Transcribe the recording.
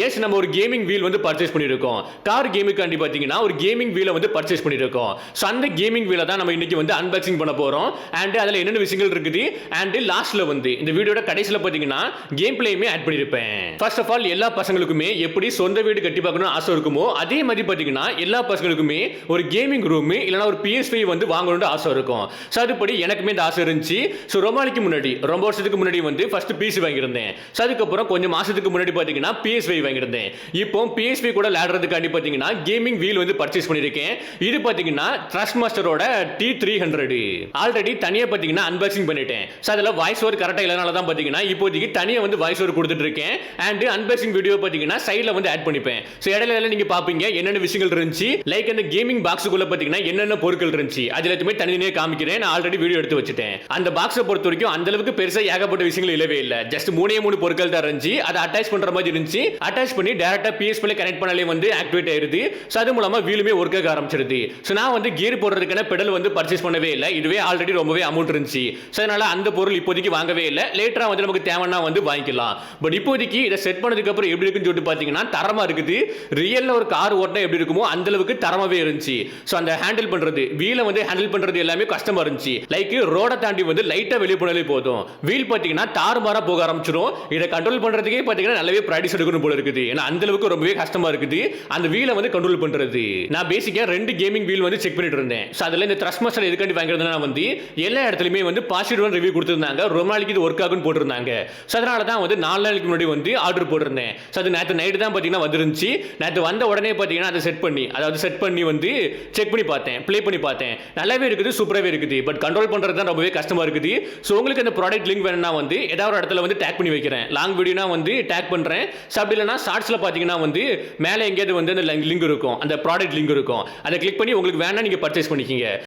S நம்ம ஒரு gaming wheel வந்து பர்ச்சேஸ் பண்ணியிருக்கோம். கார் கேமுக்காண்டி பார்த்தீங்கன்னா ஒரு கேமிங் வீலை வந்து பர்ச்சேஸ் பண்ணியிருக்கோம். ஸோ அந்த கேமிங் வீலை தான் நம்ம இன்னைக்கு வந்து அன்பாக்சிங் பண்ண போகிறோம். அண்ட் அதில் என்னென்ன விஷயங்கள் இருக்குது அண்ட் லாஸ்ட்டில் வந்து இந்த வீடியோட கடைசியில் பார்த்தீங்கன்னா கேம் பிளேயுமே ஆட் பண்ணியிருப்பேன். ஃபர்ஸ்ட் ஆஃப் ஆல் எல்லா பசங்களுக்குமே எப்படி சொந்த வீடு கட்டி பார்க்கணும்னு ஆசை இருக்குமோ அதே மாதிரி பார்த்தீங்கன்னா எல்லா பசங்களுக்குமே ஒரு கேமிங் ரூம் இல்லைனா ஒரு PS5 வந்து வாங்கணும்னு ஆசை இருக்கும். ஸோ அதுபடி எனக்குமே இந்த ஆசை இருந்துச்சு. ஸோ ரொம்ப நாளைக்கு முன்னாடி ரொம்ப வருஷத்துக்கு முன்னாடி வந்து ஃபர்ஸ்ட் PC வாங்கியிருந்தேன். ஸோ அதுக்கப்புறம் கொஞ்சம் மாசத்துக்கு முன்னாடி பார்த்தீங்கன்னா PS5 வாங்கியிருந்தேன். இப்போ PS5 கூட விளையாடுறதுக்காண்டி பார்த்தீங்கன்னா கேமிங் வீல் வந்து பர்ச்சேஸ் பண்ணியிருக்கேன். இது பார்த்தீங்கன்னா ட்ரஸ்ட் மாஸ்டரோட T300 ஆல்ரெடி தனியாக பார்த்தீங்கன்னா அன்பாக்சிங் பண்ணிட்டேன். ஸோ அதில் வாய்ஸ் ஓவர் கரெக்டாக இல்லைனால தான் பார்த்தீங்கன்னா இப்போதைக்கு தனியாக வந்து வாய்ஸ் ஓவர் கொடுத்துட்டு இருக்கேன். அண்ட் அன்பாக்சிங் வீடியோ பார்த்தீங்கன்னா சைடில் வந்து ஆட் பண்ணிப்பேன். ஸோ இடையில நீங்கள் பார்ப்பீங்க என்னென்ன விஷயங்கள் இருந்துச்சு, லைக் அந்த கேமிங் பாக்ஸுக்குள்ள பார்த்தீங்கன்னா என்னென்ன பொருட்கள் இருந்துச்சு அது எல்லாத்தையுமே தனித்தனியாக காமிக்கிறேன். நான் ஆல்ரெடி வீடியோ எடுத்து வச்சுட்டேன். அந்த பாக்ஸை பொறுத்த வரைக்கும் அந்த அளவுக்கு பெருசாக ஏகப்பட்ட விஷயங்கள் இல்லவே இல்லை. ஜஸ்ட் மூணு பொருட்கள் தான் இருந்துச்சு. அதை அட்டாச் பண்ற மாதிரி இருந்துச்சு. அட்டாச் பண்ணி டைரக்டா PS5 கனெக்ட் பண்ணாலே வந்து ஆக்டிவேட் ஆயிருது. சோ அது மூலமா வீலுமே ஒர்க் ஆக ஆரம்பிச்சிருது. சோ நான் வந்து கியர் போடுறதுக்கான பெடல் வந்து பர்ச்சேஸ் பண்ணவே இல்லை. இதுவே ஆல்ரெடி ரொம்பவே அமௌண்ட் இருந்துச்சு. சோ அதனால அந்த பொருள் இப்போதைக்கு வாங்கவே இல்லை. லேட்டரா வந்து நமக்கு தேவைன்னா வந்து வாங்கிக்கலாம். பட் இப்போதைக்கு இதை செட் பண்ணதுக்கு அப்புறம் எப்படி இருக்குன்னு சொல்லிட்டு பாத்தீங்கன்னா தரமா இருக்குது. ரியல்ல ஒரு கார் ஓட்டினா எப்படி இருக்குமோ அந்த அளவுக்கு தரமாவே இருந்துச்சு. சோ அந்த ஹேண்டில் பண்றது வீலை வந்து ஹேண்டில் பண்றது எல்லாமே கஷ்டமா இருந்துச்சு. லைக் ரோட தாண்டி வந்து லைட்டா வெளியே போனாலே போதும் வீல் பாத்தீங்கன்னா தாறுமாறா போக ஆரம்பிச்சிடும். இதை கண்ட்ரோல் பண்றதுக்கே பாத்தீங்கன்னா நல்லாவே ப்ராக்டிஸ் எடுக்கணும் போல இருக்குது. ஏன்னா அந்த அளவுக்கு ரொம்பவே கஷ்டமா இருக்குது அந்த வீலை வந்து கண்ட்ரோல் பண்றது. நான் பேசிக்கா 2 கேமிங் வீல் வந்து செக் பண்ணிட்டு இருந்தேன். சோ அதுல இந்த த்ரஸ்ட் மாஸ்டர் எதுக்காண்டி வாங்குறதுனா வந்து எல்லா இடத்துலயுமே வந்து பாசிட்டிவான ரிவ்யூ கொடுத்திருந்தாங்க. ரொம்ப நாளைக்கு இது ஒர்க் ஆகும்னு போட்டிருந்தாங்க. சோ அதனால தான் வந்து 4 நாளைக்கு முன்னாடி வந்து ஆர்டர் போட்டிருந்தேன். சோ அது நேத்து நைட் தான் பாத்தீங்கன்னா வந்துருந்துச்சு. நேத்து வந்த உடனே பாத்தீங்கன்னா அதை செட் பண்ணி வந்து செக் பண்ணி பார்த்தேன், ப்ளே பண்ணி பார்த்தேன். நல்லாவே இருக்குது, சூப்பராகவே இருக்குது. பட் கண்ட்ரோல் பண்றது தான் ரொம்பவே கஷ்டமா இருக்குது. சோ உங்களுக்கு அந்த ப்ராடக்ட் லிங்க் வேணும்னா வந்து ஏதாவது ஒரு இடத்துல வந்து டேக் பண்ணி வைக்கிறேன். லாங் வீடியோனா வந்து டேக் பண்றேன். அப்படி இல்லைனா ஷார்ட்ஸ்ல பாத்தீங்கன்னா வந்து மேலே எங்கேயாவது வந்து அந்த லிங்க் இருக்கும், அந்த ப்ராடக்ட் லிங்க் இருக்கும். அதை கிளிக் பண்ணி உங்களுக்கு வேணா நீங்க பர்ச்சேஸ் பண்ணிக்கீங்க.